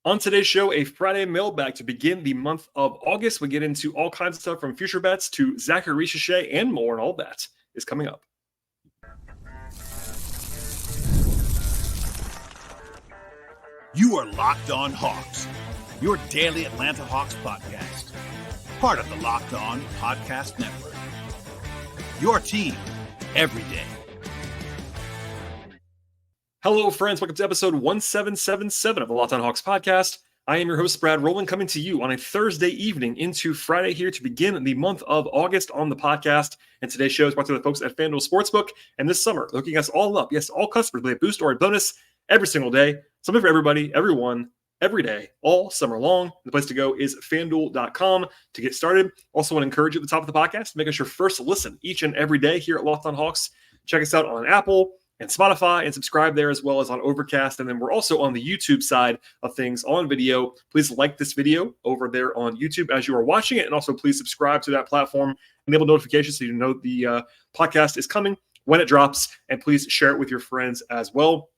On today's show, a Friday mailbag to begin the month of August. We get into all kinds of stuff from future bets to Zaccharie Risacher and more, and all that is coming up. You are Locked On Hawks, your daily Atlanta Hawks podcast. Part of the Locked On Podcast Network. Your team every day. Hello, friends. Welcome to episode 1777 of the Locked On Hawks podcast. I am your host, Brad Rowland, coming to you on a Thursday evening into Friday here to begin the month of August on the podcast. And today's show is brought to the folks at FanDuel Sportsbook. And this summer, hooking us all up. Yes, all customers with a boost or a bonus every single day. Something for everybody, everyone, every day, all summer long. The place to go is FanDuel.com to get started. Also want to encourage you at the top of the podcast, make us your first listen each and every day here at Locked On Hawks. Check us out on Apple and Spotify, and subscribe there as well as on Overcast. And then we're also on the YouTube side of things on video. Please like this video over there on YouTube as you are watching it. And also please subscribe to that platform, enable notifications so you know the podcast is coming when it drops. And please share it with your friends as well.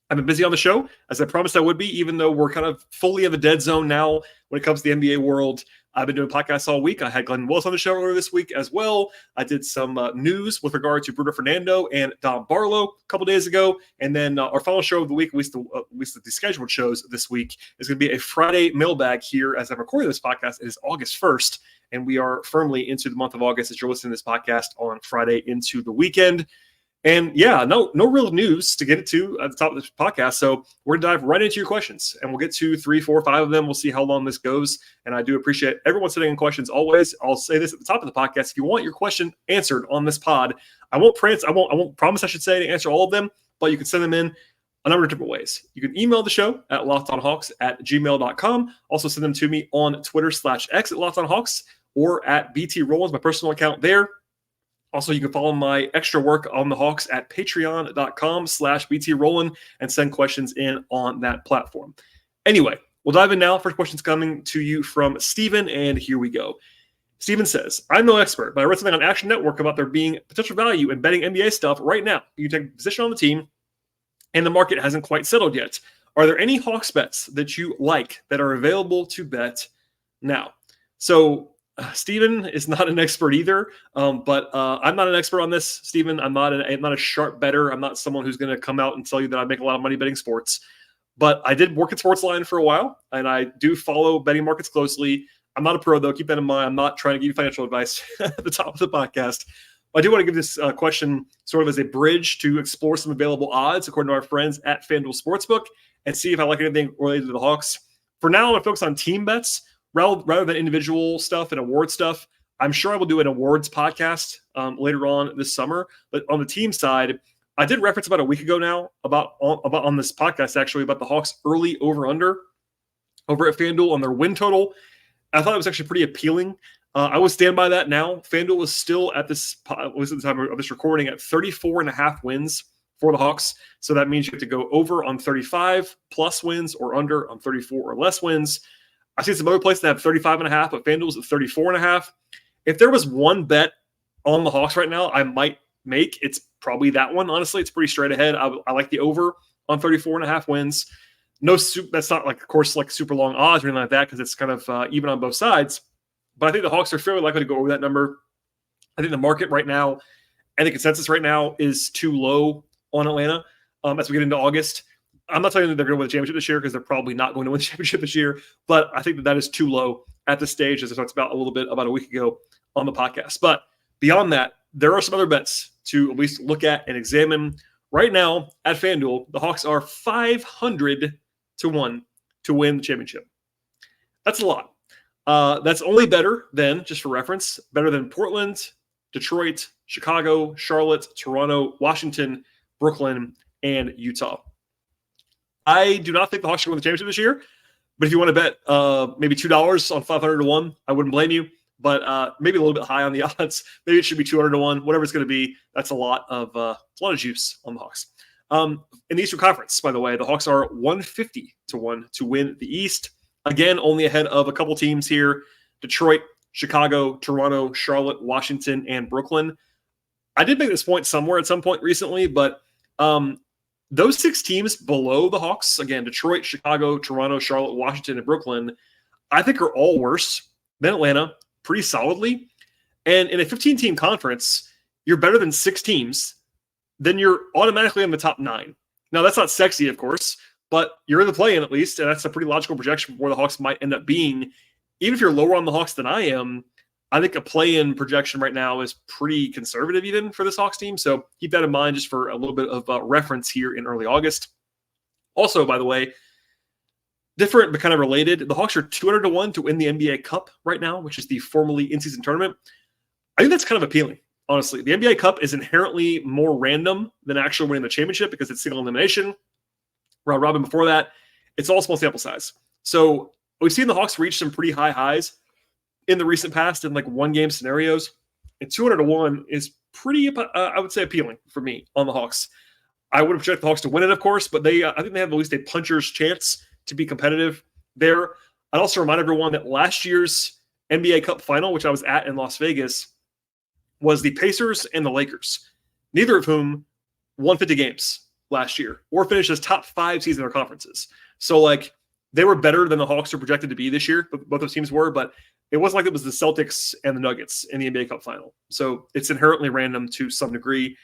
I've been busy on the show, as I promised I would be, even though we're kind of fully in the dead zone now when it comes to the NBA world. I've been doing podcasts all week. I had Glenn Willis on the show earlier this week as well. I did some news with regard to Bruno Fernando and Dom Barlow a couple days ago. And then our final show of the week, at least the scheduled shows this week, is going to be a Friday mailbag here as I'm recording this podcast. It is August 1st, and we are firmly into the month of August as you're listening to this podcast on Friday into the weekend. And yeah, no real news to get to at the top of this podcast. So we're going to dive right into your questions, and we'll get to 3, 4, 5 of them. We'll see how long this goes. And I do appreciate everyone sending in questions always. I'll say this at the top of the podcast. If you want your question answered on this pod, I won't promise, I should say, to answer all of them, but you can send them in a number of different ways. You can email the show at lockedonhawks@gmail.com. Also send them to me on Twitter/X at lockedonhawks or at BT Rowlands, my personal account there. Also, you can follow my extra work on the Hawks at patreon.com/BT Rowland and send questions in on that platform. Anyway, we'll dive in now. First question's coming to you from Steven, and here we go. Steven says, I'm no expert, but I read something on Action Network about there being potential value in betting NBA stuff right now. You take a position on the team, and the market hasn't quite settled yet. Are there any Hawks bets that you like that are available to bet now? So, Steven is not an expert either, but I'm not an expert on this, Steven. I'm not a sharp bettor. I'm not someone who's going to come out and tell you that I make a lot of money betting sports. But I did work at Sportsline for a while, and I do follow betting markets closely. I'm not a pro, though. Keep that in mind. I'm not trying to give you financial advice at the top of the podcast. I do want to give this question sort of as a bridge to explore some available odds, according to our friends at FanDuel Sportsbook, and see if I like anything related to the Hawks. For now, I'm going to focus on team bets rather than individual stuff and award stuff. I'm sure I will do an awards podcast later on this summer. But on the team side, I did reference about a week ago now about on this podcast, actually, about the Hawks' early over-under over at FanDuel on their win total. I thought it was actually pretty appealing. I would stand by that now. FanDuel is still at the time of this recording at 34.5 wins for the Hawks. So that means you have to go over on 35 plus wins or under on 34 or less wins. I've seen some other places that have 35.5, but FanDuel's at 34.5. If there was one bet on the Hawks right now I might make, it's probably that one. Honestly, it's pretty straight ahead. I like the over on 34.5 wins. That's not like, of course, like super long odds or anything like that because it's kind of even on both sides. But I think the Hawks are fairly likely to go over that number. I think the market right now and the consensus right now is too low on Atlanta as we get into August. I'm not telling you that they're going to win the championship this year because they're probably not going to win the championship this year, but I think that is too low at this stage, as I talked about a little bit about a week ago on the podcast. But beyond that, there are some other bets to at least look at and examine. Right now at FanDuel, the Hawks are 500 to 1 to win the championship. That's a lot. That's only better than, just for reference, better than Portland, Detroit, Chicago, Charlotte, Toronto, Washington, Brooklyn, and Utah. I do not think the Hawks are going to win the championship this year, but if you want to bet maybe $2 on 500 to 1, I wouldn't blame you. But maybe a little bit high on the odds. Maybe it should be 200 to 1, whatever it's going to be. That's a lot of juice on the Hawks. In the Eastern Conference, by the way, the Hawks are 150 to 1 to win the East. Again, only ahead of a couple teams here: Detroit, Chicago, Toronto, Charlotte, Washington, and Brooklyn. I did make this point somewhere at some point recently, but those 6 teams below the Hawks, again, Detroit, Chicago, Toronto, Charlotte, Washington, and Brooklyn, I think are all worse than Atlanta pretty solidly. And in a 15-team conference, you're better than 6 teams, then you're automatically in the top 9. Now, that's not sexy, of course, but you're in the play-in at least, and that's a pretty logical projection for where the Hawks might end up being. Even if you're lower on the Hawks than I am, I think a play-in projection right now is pretty conservative even for this Hawks team. So keep that in mind just for a little bit of reference here in early August. Also, by the way, different but kind of related, the Hawks are 200-1 to win the NBA Cup right now, which is the formerly in-season tournament. I think that's kind of appealing, honestly. The NBA Cup is inherently more random than actually winning the championship because it's single elimination. Round robin before that, it's all small sample size. So we've seen the Hawks reach some pretty high highs in the recent past in like one-game scenarios. And 200-1 is pretty, I would say, appealing for me on the Hawks. I would have projected the Hawks to win it, of course, but I think they have at least a puncher's chance to be competitive there. I'd also remind everyone that last year's NBA Cup final, which I was at in Las Vegas, was the Pacers and the Lakers, neither of whom won 50 games last year or finished as top 5 seeds in their conferences. So, like, they were better than the Hawks are projected to be this year. Both those teams were, but it wasn't like it was the Celtics and the Nuggets in the NBA Cup final. So it's inherently random to some degree.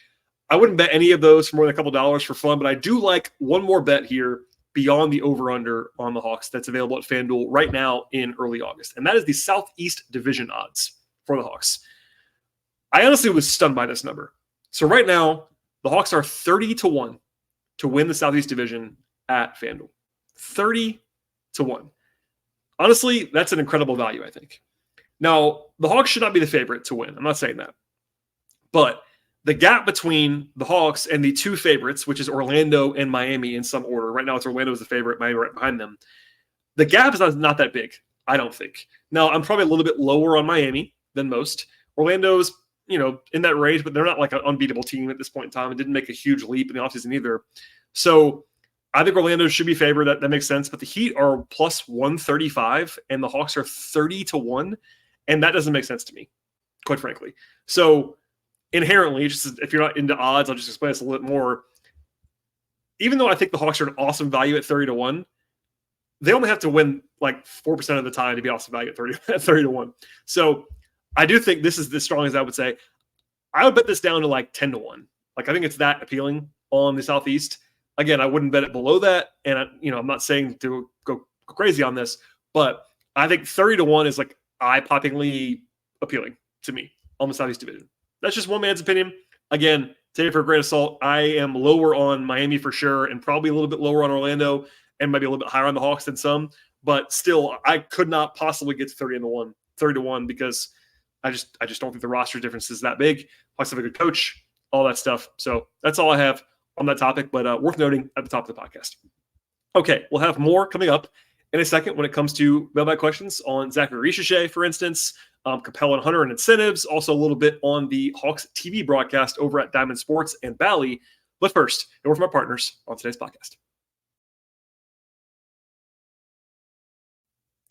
I wouldn't bet any of those for more than a couple dollars for fun, but I do like one more bet here beyond the over-under on the Hawks that's available at FanDuel right now in early August. And that is the Southeast Division odds for the Hawks. I honestly was stunned by this number. So right now, the Hawks are 30-1 to win the Southeast Division at FanDuel. 30-1. Honestly, that's an incredible value, I think. Now, the Hawks should not be the favorite to win. I'm not saying that. But the gap between the Hawks and the 2 favorites, which is Orlando and Miami in some order. Right now, it's Orlando as the favorite, Miami right behind them. The gap is not that big, I don't think. Now, I'm probably a little bit lower on Miami than most. Orlando's, in that range, but they're not like an unbeatable team at this point in time. It didn't make a huge leap in the offseason either. So I think Orlando should be favored. That makes sense. But the Heat are plus 135 and the Hawks are 30-1. And that doesn't make sense to me, quite frankly. So inherently, just if you're not into odds, I'll just explain this a little bit more. Even though I think the Hawks are an awesome value at 30-1, they only have to win like 4% of the time to be awesome value at 30-1. So I do think this is as strong as I would say. I would bet this down to like 10-1. Like, I think it's that appealing on the Southeast. Again, I wouldn't bet it below that. And, I'm not saying to go crazy on this, but I think 30-1 is like eye-poppingly appealing to me on the Southeast Division. That's just one man's opinion. Again, take it for a grain of salt. I am lower on Miami for sure and probably a little bit lower on Orlando and maybe a little bit higher on the Hawks than some. But still, I could not possibly get to 30-1 because I just don't think the roster difference is that big. Hawks have a good coach, all that stuff. So that's all I have on that topic, but worth noting at the top of the podcast. Okay, we'll have more coming up in a second when it comes to mailbag questions on Zaccharie Risacher, for instance, Capela and Hunter and incentives, also a little bit on the Hawks TV broadcast over at Diamond Sports and Bally. But first, a word from our partners on today's podcast.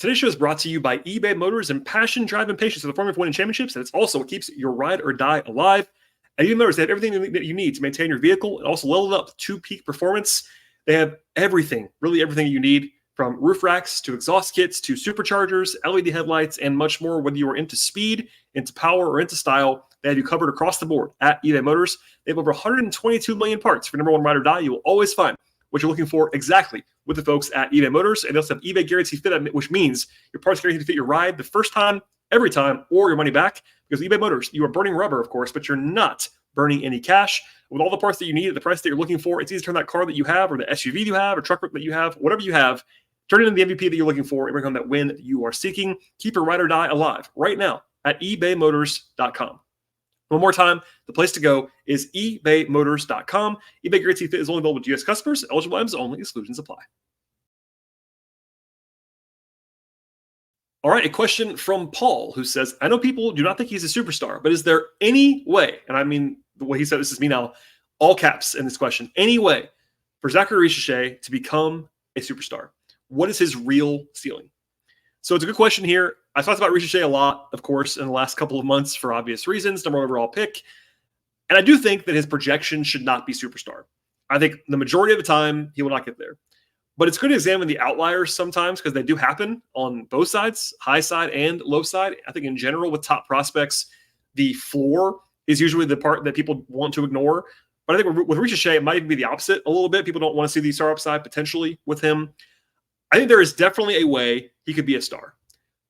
Today's show is brought to you by eBay Motors, and passion, drive, and patience are the formula for winning championships, and it's also what keeps your ride or die alive. At eBay Motors, they have everything that you need to maintain your vehicle and also level it up to peak performance. They have everything, really everything you need, from roof racks to exhaust kits to superchargers, LED headlights, and much more. Whether you are into speed, into power, or into style, they have you covered across the board at eBay Motors. They have over 122 million parts for number one ride or die. You will always find what you're looking for exactly with the folks at eBay Motors. And they also have eBay Guarantee Fit, which means your parts guaranteed to fit your ride the first time, every time, or your money back. Because eBay Motors, you are burning rubber, of course, but you're not burning any cash. With all the parts that you need at the price that you're looking for, it's easy to turn that car that you have, or the SUV you have, or truck that you have, whatever you have, turn it into the MVP that you're looking for and bring home that win that you are seeking. Keep your ride or die alive right now at ebaymotors.com. One more time, the place to go is ebaymotors.com. eBay Guarantee Fit is only available to U.S. customers. Eligible items only. Exclusions apply. All right, a question from Paul, who says, I know people do not think he's a superstar, but is there any way, and I mean the way he said this is me now, all caps in this question, any way for Zaccharie Risacher to become a superstar? What is his real ceiling? So it's a good question here. I talked about Risacher a lot, of course, in the last couple of months for obvious reasons, number one overall pick. And I do think that his projection should not be superstar. I think the majority of the time he will not get there. But it's good to examine the outliers sometimes because they do happen on both sides, high side and low side. I think in general with top prospects, the floor is usually the part that people want to ignore. But I think with Risacher, it might even be the opposite a little bit. People don't want to see the star upside potentially with him. I think there is definitely a way he could be a star.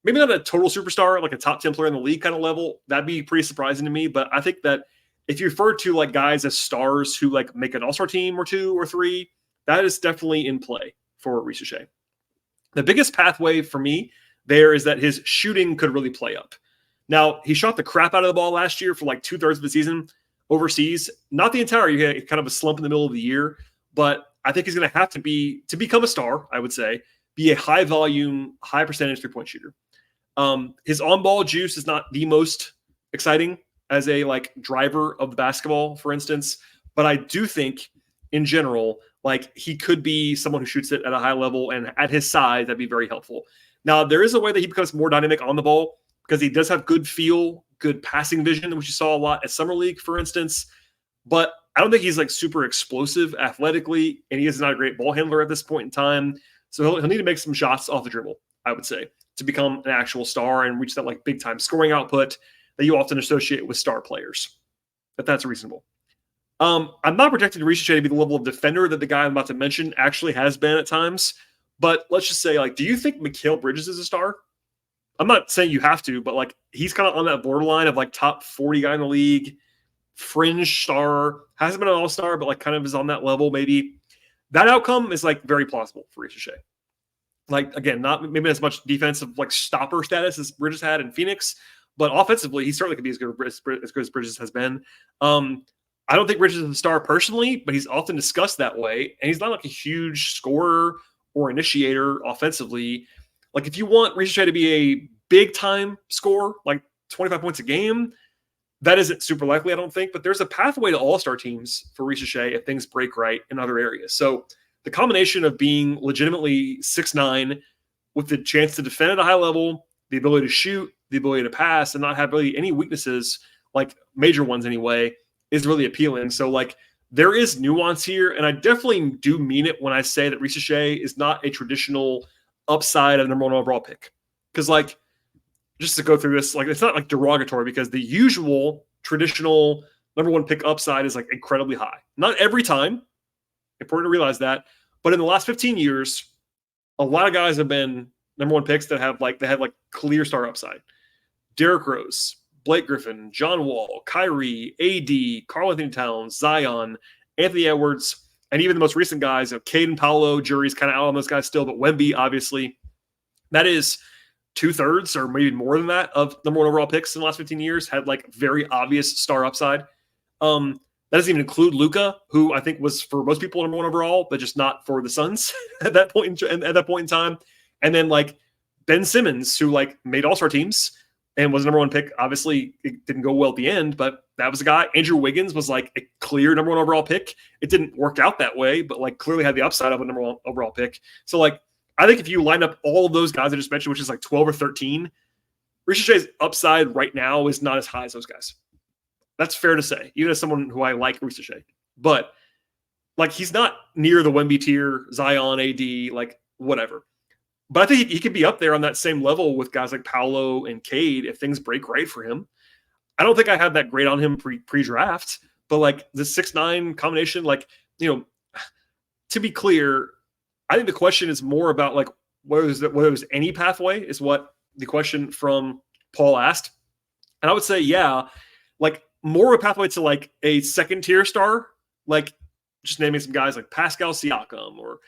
Maybe not a total superstar, like a top 10 player in the league kind of level. That'd be pretty surprising to me. But I think that if you refer to like guys as stars who like make an all-star team or 2 or 3, that is definitely in play for Risacher. The biggest pathway for me there is that his shooting could really play up. Now, he shot the crap out of the ball last year for like 2/3 of the season overseas. Not the entire year, kind of a slump in the middle of the year, but I think he's going to have to become a star, I would say, be a high volume, high percentage 3-point shooter. His on-ball juice is not the most exciting as a like driver of the basketball, for instance, but I do think in general, like he could be someone who shoots it at a high level, and at his size, that'd be very helpful. Now, there is a way that he becomes more dynamic on the ball because he does have good feel, good passing vision, which you saw a lot at Summer League, for instance. But I don't think he's like super explosive athletically, and he is not a great ball handler at this point in time. So he'll need to make some shots off the dribble, I would say, to become an actual star and reach that like big time scoring output that you often associate with star players. If that's reasonable. I'm not projecting Risacher to be the level of defender that the guy I'm about to mention actually has been at times. But let's just say, like, do you think Mikal Bridges is a star? I'm not saying you have to, but like he's kind of on that borderline of like top 40 guy in the league, fringe star, hasn't been an all-star, but like kind of is on that level maybe. That outcome is like very plausible for Risacher. Like, again, not maybe as much defensive like stopper status as Bridges had in Phoenix, but offensively, he certainly could be as good as Bridges has been. I don't think Bridges is a star personally, but he's often discussed that way. And he's not like a huge scorer or initiator offensively. Like if you want Risacher to be a big time scorer, like 25 points a game, that isn't super likely, I don't think. But there's a pathway to all-star teams for Risacher if things break right in other areas. So the combination of being legitimately 6'9", with the chance to defend at a high level, the ability to shoot, the ability to pass, and not have really any weaknesses, like major ones anyway, is really appealing. So like there is nuance here, and I definitely do mean it when I say that Risacher is not a traditional upside of number 1 overall pick. Because like, just to go through this, like it's not like derogatory because the usual traditional number 1 pick upside is like incredibly high. Not every time, important to realize that, but in the last 15 years, a lot of guys have been number 1 picks that have like clear star upside. Derrick Rose, Blake Griffin, John Wall, Kyrie, AD, Karl Anthony Towns, Zion, Anthony Edwards, and even the most recent guys of Cade and Paolo. Jury's kind of out on those guys still, but Wemby, obviously. That is 2/3 or maybe more than that of number 1 overall picks in the last 15 years had like very obvious star upside. That doesn't even include Luka, who I think was for most people number 1 overall, but just not for the Suns at that point in time. And then like Ben Simmons, who like made all-star teams and was number 1 pick. Obviously, it didn't go well at the end, but that was a guy. Andrew Wiggins was like a clear number 1 overall pick. It didn't work out that way, but like clearly had the upside of a number 1 overall pick. So like, I think if you line up all of those guys I just mentioned, which is like 12 or 13, Risacher's upside right now is not as high as those guys. That's fair to say, even as someone who I like Risacher. But like, he's not near the Wemby tier, Zion, AD, like whatever. But I think he could be up there on that same level with guys like Paolo and Cade if things break right for him. I don't think I had that grade on him pre-draft, but like the 6'9" combination, like, you know, to be clear, I think the question is more about like whether there's any pathway is what the question from Paul asked. And I would say, yeah, like more of a pathway to like a second tier star, like just naming some guys like Pascal Siakam or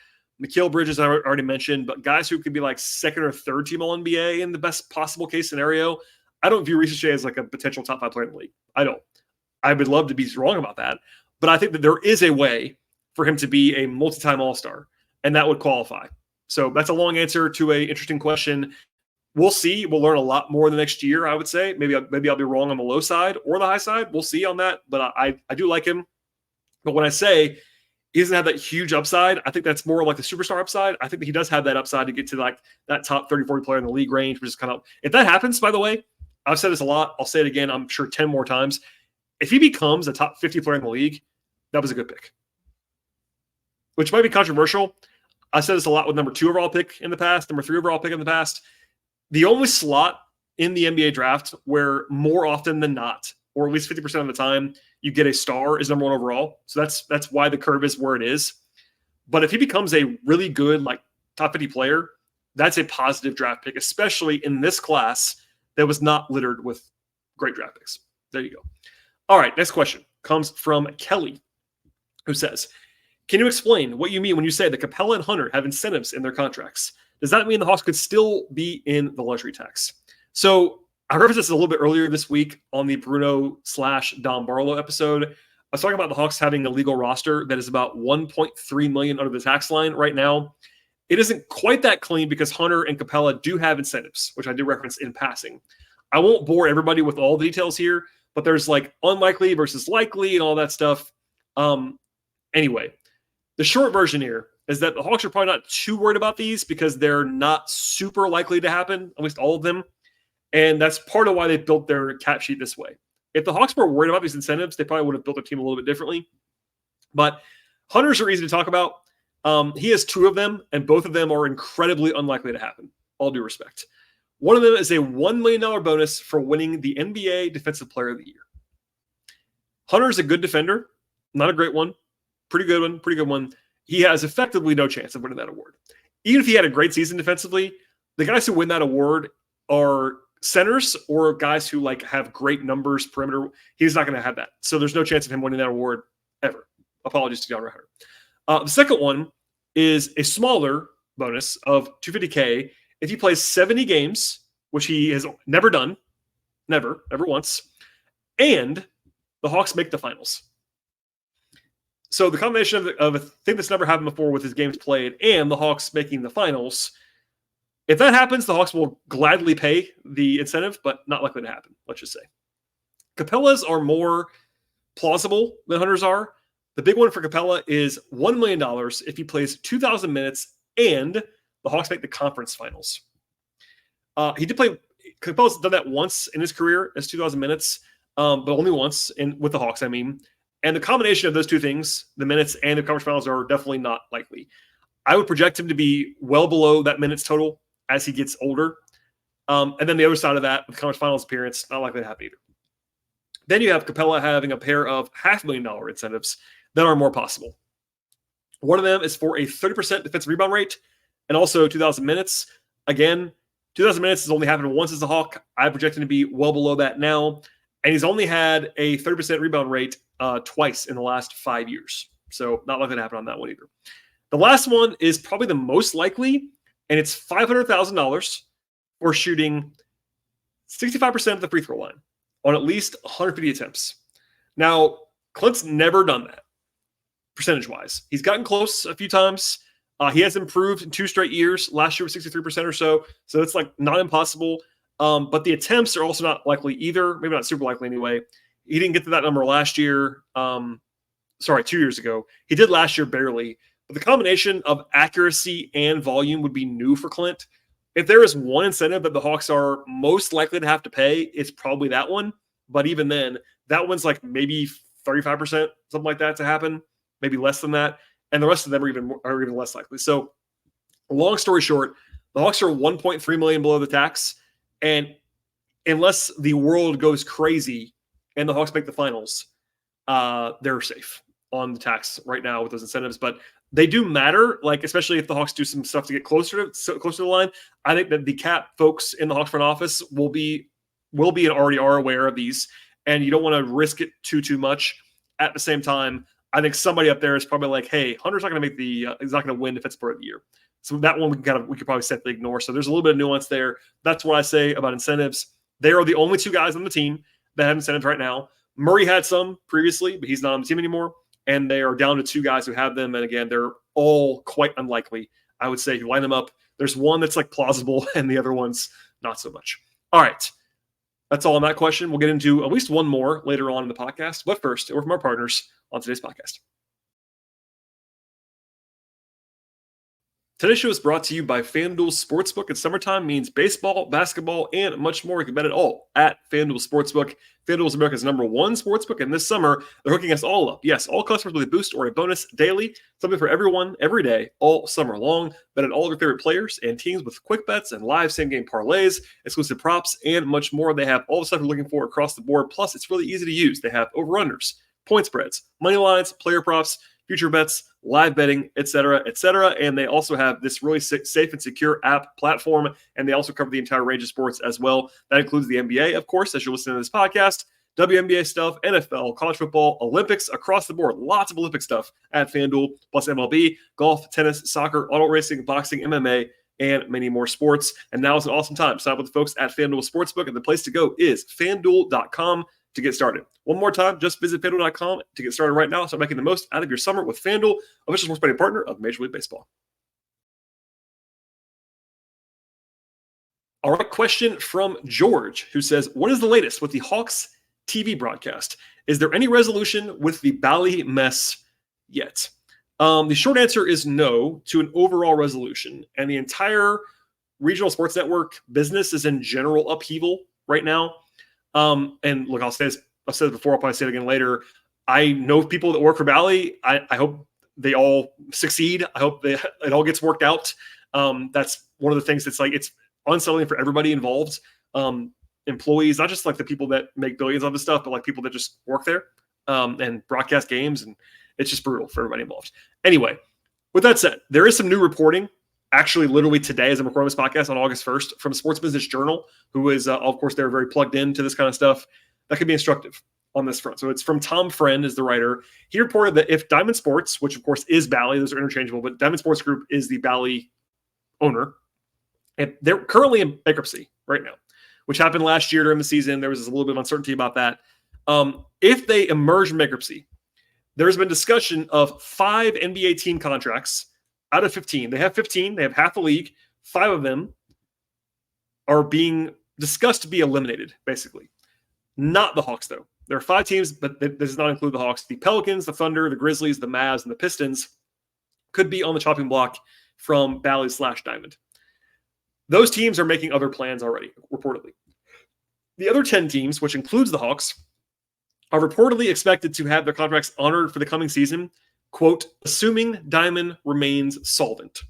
Mikal Bridges, I already mentioned, but guys who could be like second or third team All-NBA in the best possible case scenario. I don't view Risacher as like a potential top 5 player in the league. I don't. I would love to be wrong about that, but I think that there is a way for him to be a multi-time All-Star, and that would qualify. So that's a long answer to an interesting question. We'll see. We'll learn a lot more the next year, I would say. Maybe I'll be wrong on the low side or the high side. We'll see on that, but I do like him. But when I say he doesn't have that huge upside, I think that's more like the superstar upside. I think that he does have that upside to get to like that top 30, 40 player in the league range, which is kind of, if that happens, by the way, I've said this a lot. I'll say it again, I'm sure 10 more times. If he becomes a top 50 player in the league, that was a good pick. which might be controversial. I said this a lot with number 2 overall pick in the past, number 3 overall pick in the past. The only slot in the NBA draft where more often than not, or at least 50% of the time, you get a star is number 1 overall. So that's why the curve is where it is. But if he becomes a really good, like, top 50 player, that's a positive draft pick, especially in this class that was not littered with great draft picks. There you go. All right, next question comes from Kelly, who says, can you explain what you mean when you say that Capela and Hunter have incentives in their contracts? Does that mean the Hawks could still be in the luxury tax? So I referenced this a little bit earlier this week on the Bruno/Dom Barlow episode. I was talking about the Hawks having a legal roster that is about $1.3 million under the tax line right now. It isn't quite that clean because Hunter and Capela do have incentives, which I did reference in passing. I won't bore everybody with all the details here, but there's like unlikely versus likely and all that stuff. Anyway, the short version here is that the Hawks are probably not too worried about these because they're not super likely to happen, at least all of them. And that's part of why they built their cap sheet this way. If the Hawks were worried about these incentives, they probably would have built their team a little bit differently. But Hunters are easy to talk about. He has 2 of them, and both of them are incredibly unlikely to happen, all due respect. One of them is a $1 million bonus for winning the NBA Defensive Player of the Year. Hunter is a good defender, not a great one. Pretty good one. He has effectively no chance of winning that award. Even if he had a great season defensively, the guys who win that award are centers or guys who like have great numbers, perimeter. He's not going to have that. So there's no chance of him winning that award ever. Apologies to DeAndre Hunter. The second one is a smaller bonus of $250K if he plays 70 games, which he has never done, never once, and the Hawks make the finals. So the combination of a thing that's never happened before with his games played and the Hawks making the finals, if that happens, the Hawks will gladly pay the incentive, but not likely to happen, let's just say. Capela's are more plausible than Hunter's are. The big one for Capela is $1 million if he plays 2,000 minutes and the Hawks make the conference finals. Capela's done that once in his career as 2,000 minutes, but only once with the Hawks, I mean. And the combination of those two things, the minutes and the conference finals, are definitely not likely. I would project him to be well below that minutes total as he gets older. And then the other side of that, the conference finals appearance, not likely to happen either. Then you have Capela having a pair of $500,000 incentives that are more possible. One of them is for a 30% defensive rebound rate and also 2,000 minutes. Again, 2,000 minutes has only happened once as a Hawk. I project him to be well below that now. And he's only had a 30% rebound rate twice in the last 5 years. So not likely to happen on that one either. The last one is probably the most likely, and it's $500,000 for shooting 65% of the free throw line on at least 150 attempts. Now, Clint's never done that, percentage-wise. He's gotten close a few times. He has improved in 2 straight years. Last year was 63% or so. So it's like not impossible. But the attempts are also not likely either. Maybe not super likely anyway. He didn't get to that number last year. 2 years ago. He did last year barely. But the combination of accuracy and volume would be new for Clint. If there is one incentive that the Hawks are most likely to have to pay, it's probably that one. But even then, that one's like maybe 35%, something like that to happen. Maybe less than that. And the rest of them are even less likely. So long story short, the Hawks are $1.3 million below the tax. And unless the world goes crazy and the Hawks make the finals, they're safe on the tax right now with those incentives. But they do matter, like especially if the Hawks do some stuff to get closer to the line. I think that the cap folks in the Hawks front office will be and already are aware of these, and you don't want to risk it too much. At the same time, I think somebody up there is probably like, "Hey, Hunter's not going to make he's not going to win Defensive Player of the Year." So that one we could probably safely ignore. So there's a little bit of nuance there. That's what I say about incentives. They are the only 2 guys on the team that have incentives right now. Murray had some previously, but he's not on the team anymore. And they are down to 2 guys who have them. And again, they're all quite unlikely. I would say if you line them up, there's one that's like plausible and the other one's not so much. All right. That's all on that question. We'll get into at least one more later on in the podcast. But first, we're from our partners on today's podcast. Today's show is brought to you by FanDuel Sportsbook. It's summertime, means baseball, basketball, and much more. You can bet it all at FanDuel Sportsbook. FanDuel is America's #1 sportsbook, and this summer, they're hooking us all up. Yes, all customers with a boost or a bonus daily. Something for everyone, every day, all summer long. Bet on all of your favorite players and teams with quick bets and live same-game parlays, exclusive props, and much more. They have all the stuff you're looking for across the board. Plus, it's really easy to use. They have over-unders, point spreads, money lines, player props, future bets, live betting, etc., etc. And they also have this really safe and secure app platform, and they also cover the entire range of sports as well. That includes the NBA, of course, as you're listening to this podcast, WNBA stuff, NFL, college football, Olympics, across the board. Lots of Olympic stuff at FanDuel, plus MLB, golf, tennis, soccer, auto racing, boxing, MMA, and many more sports. And now is an awesome time. Sign up with the folks at FanDuel Sportsbook, and the place to go is FanDuel.com to get started. One more time, just visit FanDuel.com to get started right now. Start making the most out of your summer with FanDuel, official sports betting partner of Major League Baseball. All right, question from George, who says, what is the latest with the Hawks TV broadcast? Is there any resolution with the Bally mess yet? The short answer is no to an overall resolution, and the entire regional sports network business is in general upheaval right now. And look, I've said this before, I'll probably say it again later. I know people that work for Bally. I hope they all succeed. I hope it all gets worked out. That's one of the things that's like, it's unsettling for everybody involved. Employees, not just like the people that make billions on this stuff, but like people that just work there and broadcast games. And it's just brutal for everybody involved. Anyway, with that said, there is some new reporting, actually literally today as I'm recording this podcast on August 1st, from Sports Business Journal, who is, of course, they're very plugged into this kind of stuff. That could be instructive on this front. So it's from Tom Friend, is the writer. He reported that if Diamond Sports, which of course is Bally, those are interchangeable, but Diamond Sports Group is the Bally owner, and they're currently in bankruptcy right now, which happened last year during the season. There was a little bit of uncertainty about that. If they emerge from bankruptcy, there's been discussion of 5 NBA team contracts out of 15. They have 15. They have half the league. 5 of them are being discussed to be eliminated, basically. Not the Hawks, though. There are 5 teams, but this does not include the Hawks. The Pelicans, the Thunder, the Grizzlies, the Mavs, and the Pistons could be on the chopping block from Bally/Diamond. Those teams are making other plans already, reportedly. The other 10 teams, which includes the Hawks, are reportedly expected to have their contracts honored for the coming season, quote, assuming Diamond remains solvent,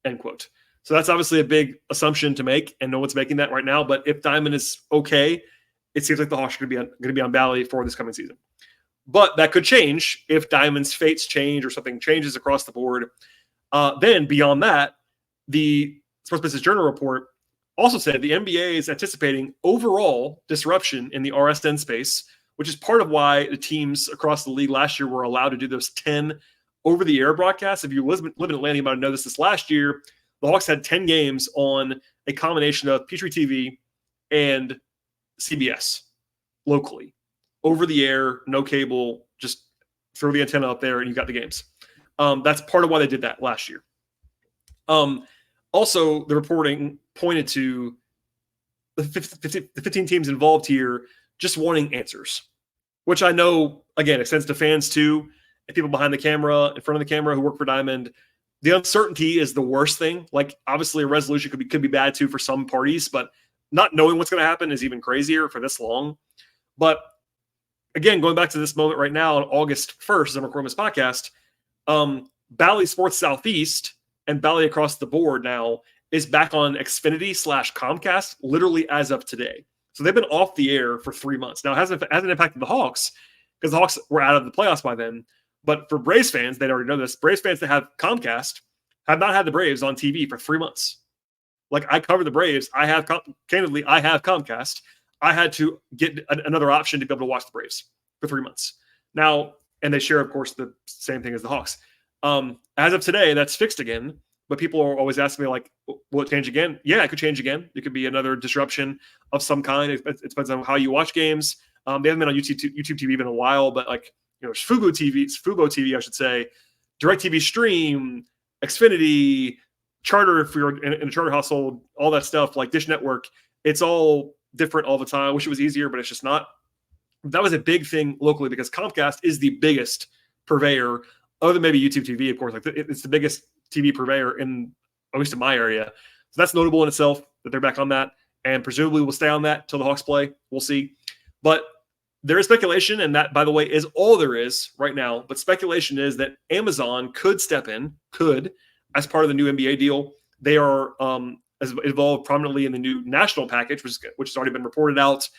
end quote. So that's obviously a big assumption to make, and no one's making that right now. But if Diamond is okay, it seems like the Hawks are going to be on Bally for this coming season. But that could change if Diamond's fates change or something changes across the board. Then beyond that, the Sports Business Journal report also said the NBA is anticipating overall disruption in the RSN space, which is part of why the teams across the league last year were allowed to do those 10 over-the-air broadcasts. If you live in Atlanta, you might have noticed this last year. The Hawks had 10 games on a combination of Peachtree TV and CBS locally. Over-the-air, no cable, just throw the antenna up there and you got the games. That's part of why they did that last year. Also, the reporting pointed to the 15 teams involved here just wanting answers, which I know, again, extends to fans too, and people behind the camera, in front of the camera who work for Diamond. The uncertainty is the worst thing. Like, obviously, a resolution could be bad too for some parties, but not knowing what's going to happen is even crazier for this long. But again, going back to this moment right now on August 1st, as I'm recording this podcast, Bally Sports Southeast and Bally across the board now is back on Xfinity/Comcast literally as of today. So they've been off the air for 3 months. Now, it hasn't impacted the Hawks because the Hawks were out of the playoffs by then. But for Braves fans, they'd already know this. Braves fans that have Comcast have not had the Braves on TV for 3 months. Like, I cover the Braves. I have Comcast. I had to get another option to be able to watch the Braves for 3 months. Now, and they share, of course, the same thing as the Hawks. As of today, that's fixed again. But people are always asking me, like, will it change again? Yeah, it could change again. It could be another disruption of some kind. It depends on how you watch games. They haven't been on YouTube TV in a while, but like, you know, Fubo TV, I should say, DirecTV Stream, Xfinity, Charter, if you're in a Charter household, all that stuff, like Dish Network, it's all different all the time. I wish it was easier, but it's just not. That was a big thing locally because Comcast is the biggest purveyor, other than maybe YouTube TV, of course. Like, it's the biggest TV purveyor in at least in my area. So that's notable in itself that they're back on that, and presumably will stay on that until the Hawks play. We'll see. But there is speculation, and that, by the way, is all there is right now. But speculation is that Amazon could step in, as part of the new NBA deal. They are involved prominently in the new national package, which has already been reported out.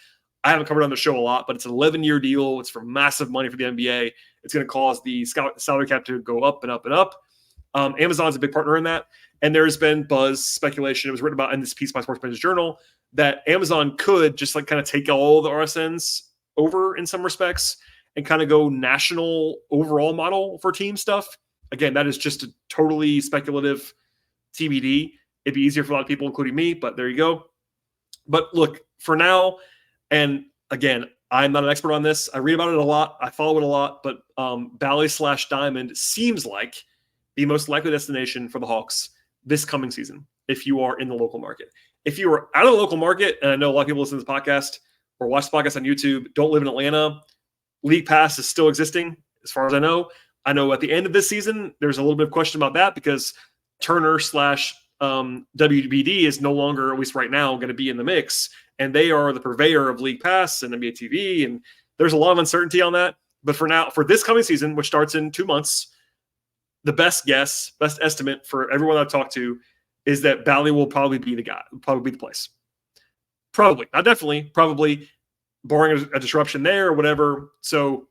I haven't covered on the show a lot, but it's an 11-year deal. It's for massive money for the NBA. It's going to cause the salary cap to go up and up and up. Amazon's a big partner in that. And there's been buzz, speculation. It was written about in this piece by Sports Business Journal that Amazon could just like kind of take all the RSNs over in some respects and kind of go national overall model for team stuff. Again, that is just a totally speculative TBD. It'd be easier for a lot of people, including me, but there you go. But look, for now, and again, I'm not an expert on this. I read about it a lot. I follow it a lot, but Bally/Diamond seems like the most likely destination for the Hawks this coming season if you are in the local market. If you are out of the local market, and I know a lot of people listen to this podcast or watch the podcast on YouTube, don't live in Atlanta, League Pass is still existing as far as I know. I know at the end of this season, there's a little bit of question about that because Turner/WBD is no longer, at least right now, going to be in the mix. And they are the purveyor of League Pass and NBA TV. And there's a lot of uncertainty on that. But for now, for this coming season, which starts in 2 months, the best estimate for everyone I've talked to is that Bally will probably be the guy, probably be the place. Probably, not definitely, probably, barring a disruption there or whatever. So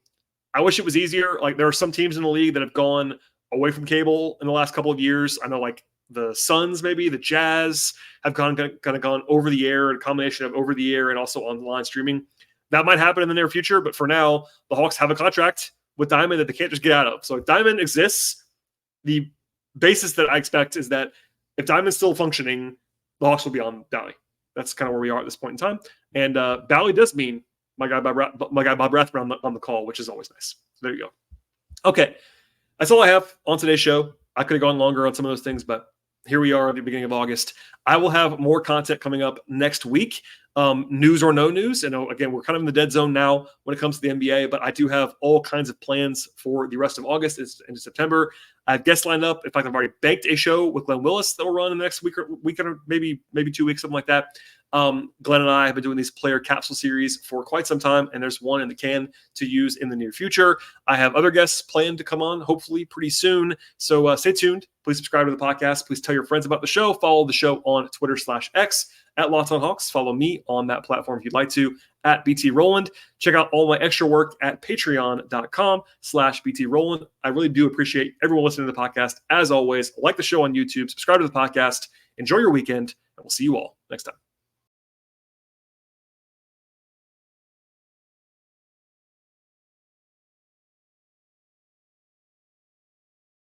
I wish it was easier. Like there are some teams in the league that have gone away from cable in the last couple of years. I know like the Suns, maybe the Jazz have kind of gone over the air, a combination of over the air and also online streaming. That might happen in the near future, but for now, the Hawks have a contract with Diamond that they can't just get out of. So if Diamond exists, the basis that I expect is that if Diamond's still functioning, the Hawks will be on Bally. That's kind of where we are at this point in time. And Bally does mean my guy Bob Rathbun on the call, which is always nice. So there you go. Okay, that's all I have on today's show. I could have gone longer on some of those things, but here we are at the beginning of August. I will have more content coming up next week, news or no news. And again, we're kind of in the dead zone now when it comes to the NBA, but I do have all kinds of plans for the rest of August and September. I have guests lined up. In fact, I've already banked a show with Glenn Willis that will run in the next week or maybe 2 weeks, something like that. Glenn and I have been doing these player capsule series for quite some time, and there's one in the can to use in the near future. I have other guests planned to come on, hopefully pretty soon. So stay tuned. Please subscribe to the podcast. Please tell your friends about the show. Follow the show on Twitter/X at Locked On Hawks. Follow me on that platform if you'd like to at BT Rowland. Check out all my extra work at patreon.com/BT Rowland. I really do appreciate everyone listening to the podcast. As always, like the show on YouTube, subscribe to the podcast, enjoy your weekend, and we'll see you all next time.